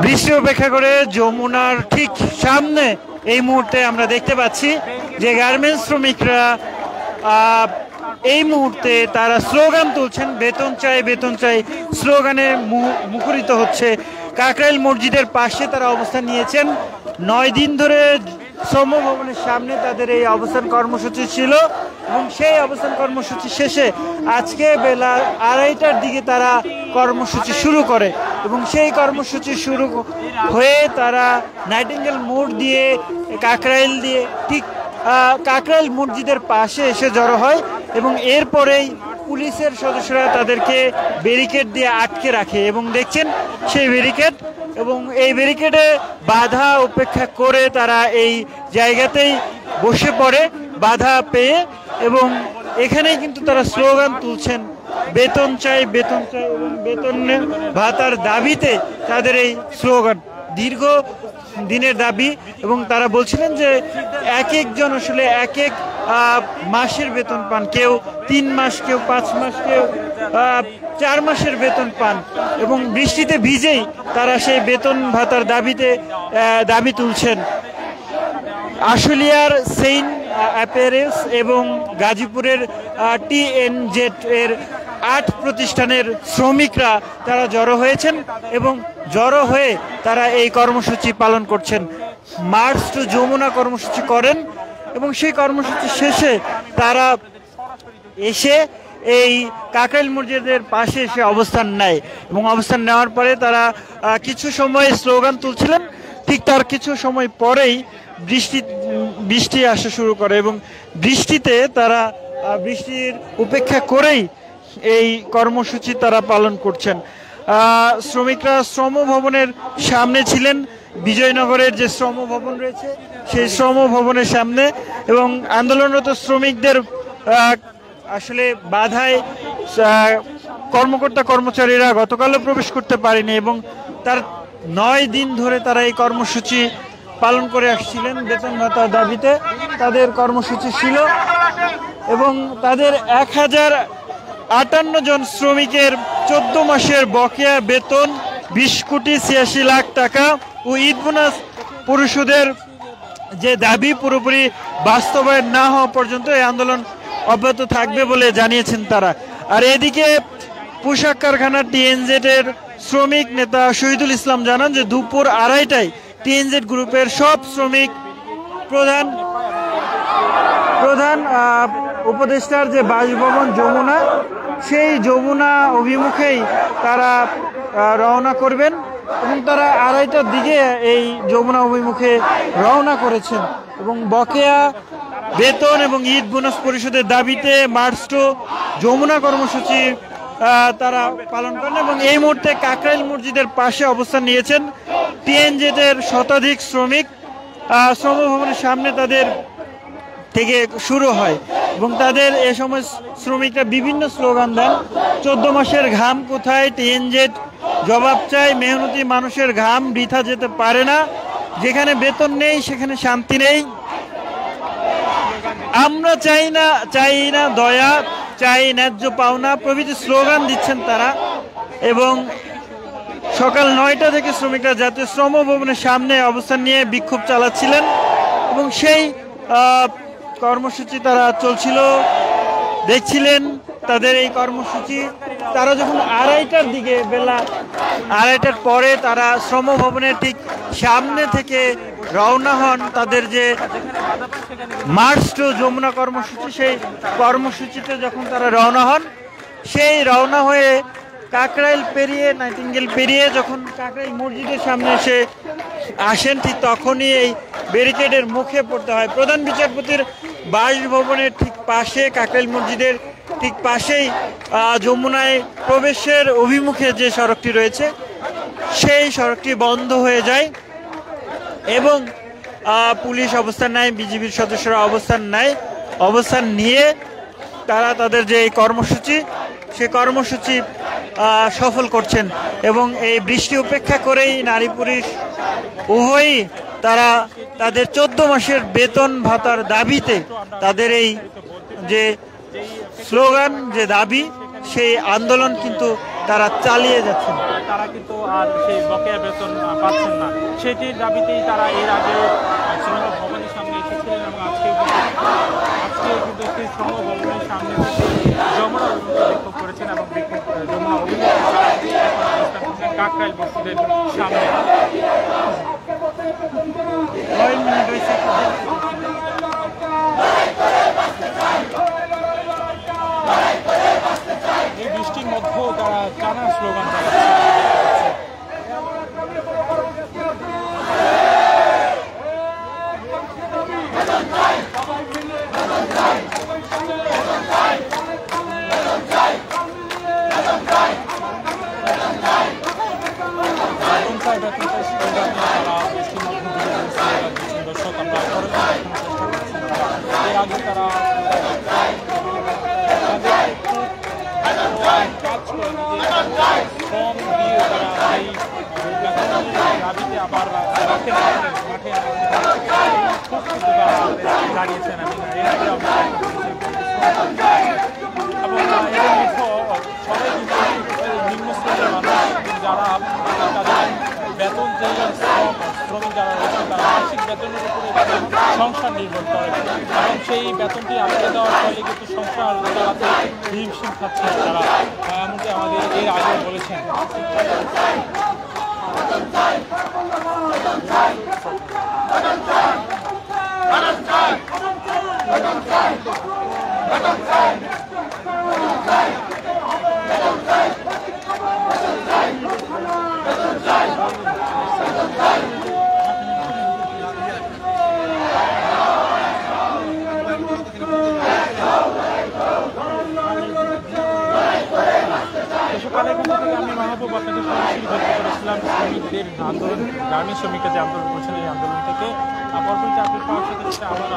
বৃষ্টি উপেক্ষা করে যমুনার ঠিক সামনে এই মুহূর্তে আমরা দেখতে পাচ্ছি যে গার্মেন্টস শ্রমিকরা এই মুহূর্তে তারা স্লোগান তুলছেন, বেতন চাই বেতন চাই স্লোগানে মুখরিত হচ্ছে। কাকরাইল মসজিদের পাশে তারা অবস্থান নিয়েছেন। 9 দিন ধরে শ্রম ভবনের সামনে তাদের এই অবস্থান কর্মসূচি ছিল এবং সেই অবস্থান কর্মসূচি শেষে আজকে বেলা 2:30টার দিকে তারা কর্মসূচি শুরু করে এবং সেই কর্মসূচি শুরু হয়ে তারা নাইটিঙ্গেল মোড় দিয়ে কাকরাইল দিয়ে ঠিক কাকরাইল মসজিদের পাশে এসে জড়ো হয় এবং এরপরেই পুলিশের সদস্যরা তাদেরকে ব্যারিকেড দিয়ে আটকে রাখে এবং দেখছেন সেই ব্যারিকেড এবং এই ব্যারিকেডে বাধা উপেক্ষা করে তারা এই জায়গাতেই বসে পড়ে বাধা পেয়ে এবং এখানেই কিন্তু তারা স্লোগান তুলছেন, বেতন চাই বেতন চাই এবং বেতন ভাতার দাবিতে তাদের এই স্লোগান দীর্ঘ দিনের দাবি। এবং তারা বলছিলেন যে এক একজন আসলে এক এক মাসের বেতন পান, কেউ 3 মাস, কেউ 5 মাস, কেউ 4 মাসের বেতন পান এবং বৃষ্টিতে ভিজেই তারা সেই বেতন ভাতার দাবি তুলছেন। আশুলিয়ার সেইন্ট অ্যাপারেলস এবং গাজীপুরের TNZ এর 8 প্রতিষ্ঠানের শ্রমিকরা তারা জড়ো হয়েছেন এবং জড়ো হয়ে তারা এই কর্মসূচি পালন করছেন। মার্চ টু যমুনা কর্মসূচি করেন এবং সেই কর্মসূচি শেষে তারা এসে এই কাকরাইল মসজিদের পাশে এসে অবস্থান নেয় এবং অবস্থান নেওয়ার পরে তারা কিছু সময় স্লোগান তুলছিলেন। ঠিক তার কিছু সময় পরেই বৃষ্টি আসা শুরু করে এবং বৃষ্টিতে তারা বৃষ্টির উপেক্ষা করেই এই কর্মসূচি তারা পালন করছেন। শ্রমিকরা শ্রম ভবনের সামনে ছিলেন, বিজয়নগরের যে শ্রম ভবন রয়েছে সেই শ্রম ভবনের সামনে এবং আন্দোলনরত শ্রমিকদের আসলে বাধায় কর্মকর্তা কর্মচারীরা গতকালও প্রবেশ করতে পারেনি এবং তার 9 দিন ধরে তারা এই কর্মসূচি পালন করে আসছিলেন। বেতন ভাতার দাবিতে তাদের কর্মসূচি ছিল এবং তাদের 1058 জন শ্রমিকের 14 মাসের বকেয়া বেতন 20 কোটি 86 লাখ টাকা ও ঈদ বোনাস পরিশোধের যে দাবি পুরোপুরি বাস্তবায়ন না হওয়া পর্যন্ত এই আন্দোলন অব্যাহত থাকবে বলে জানিয়েছেন তারা। আর এদিকে পোশাক কারখানা TNZ এর শ্রমিক নেতা শহীদুল ইসলাম জানান যে দুপুর 2:30টায় TNZ গ্রুপের সব শ্রমিক প্রধান উপদেষ্টার যে বাসভবন যমুনা, সেই যমুনা অভিমুখেই তারা রওনা করবেন এবং তারা 2:30টার দিকে এই যমুনা অভিমুখে রওনা করেছেন এবং বকেয়া বেতন এবং ঈদ বোনাস পরিশোধের দাবিতে মার্চ টু যমুনা কর্মসূচি তারা পালন করেন এবং এই মুহূর্তে কাকরাইল মসজিদের পাশে অবস্থান নিয়েছেন TNZ এর শতাধিক শ্রমিক। শ্রম ভবনের সামনে তাদের থেকে শুরু হয় এবং তাদের এ সময় শ্রমিকরা বিভিন্ন স্লোগান দেন। 14 মাসের ঘাম কোথায়, TNZ জবাব চাই, মেহনতি মানুষের ঘাম বৃথা যেতে পারে না, যেখানে বেতন নেই সেখানে শান্তি নেই, আমরা চাই না দয়া, চাই ন্যায্য পাওনা প্রভৃতি স্লোগান দিচ্ছেন তারা। এবং সকাল 9টা থেকে শ্রমিকরা জাতীয় শ্রম ভবনের সামনে অবস্থান নিয়ে বিক্ষোভ চালাচ্ছিলেন এবং সেই কর্মসূচি তারা চলছিল, দেখছিলেন তাদের এই কর্মসূচি। তারা যখন 2:30টার দিকে বেলা 2:30টার পরে তারা শ্রম ভবনের ঠিক সামনে থেকে রওনা হন তাদের যে মার্চ টু যমুনা কর্মসূচি, সেই কর্মসূচিতে যখন তারা রওনা হন, সেই রওনা হয়ে কাকরাইল পেরিয়ে নাইটিঙ্গেল পেরিয়ে যখন কাকরাইল মসজিদের সামনে এসে আসেন, ঠিক তখনই এই ব্যারিকেডের মুখে পড়তে হয়। প্রধান বিচারপতির বাসভবনের ঠিক পাশে, কাকরাইল মসজিদের ঠিক পাশেই যমুনায় প্রবেশের অভিমুখে যে সড়কটি রয়েছে সেই সড়কটি বন্ধ হয়ে যায় এবং পুলিশ অবস্থান নেয়, বিজিবির সদস্যরা অবস্থান নিয়ে তারা তাদের যে এই কর্মসূচি সেই কর্মসূচি সফল করছেন এবং এই বৃষ্টি উপেক্ষা করেই নারী পুরুষ উভয়ই তারা তাদের 14 মাসের বেতন ভাতার দাবিতে তাদের এই যে স্লোগান, যে দাবি, সেই আন্দোলন কিন্তু তারা চালিয়ে যাচ্ছেন। তারা কিন্তু আর সেই বকেয়া বেতন পাচ্ছেন না, সেটির দাবিতেই তারা এর আগে শ্রম ভবনের সামনে এসেছিলেন এবং আজকে কিন্তু সেই শ্রম ভবনের সামনে থেকে যমুনা বিক্ষোভ করেছেন এবং যমুনা কাকরাইল মসজিদের সামনে। এই বৃষ্টির মধ্যেও তারা টানা স্লোগান চালাচ্ছে। এর আগে তারা কাজ করে শ্রম দিয়ে তারা এই দাবিতে আবার মাঠে দাঁড়িয়েছেন। আমি এর আগে এবং সবাই কিন্তু নিম্ন শ্রেণীর মানুষ যারা তাদের বেতন যে শ্রমিক যারা রয়েছে তারা মাসিক বেতনের উপরে সংসার নির্ভর করে এবং সেই বেতনটি আটকে দেওয়ার ফলে কিন্তু সংসার চালাতে হিমশিম খাচ্ছে তারা, এমনকি আমাদের এর আগে বলেছেন। আমি মাহবুব আপনাদের সরাসরি যুক্ত করেছিলাম শ্রমিকদের আন্দোলন, গার্মেন্টস শ্রমিকরা যে আন্দোলন করছেন এই আন্দোলন থেকে। পরবর্তী আপডেট পাওয়ার সাথে আবার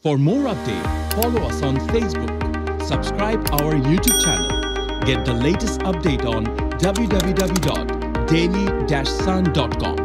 For more updates, follow us on Facebook, subscribe our YouTube channel, get the latest update on www.daily-sun.com.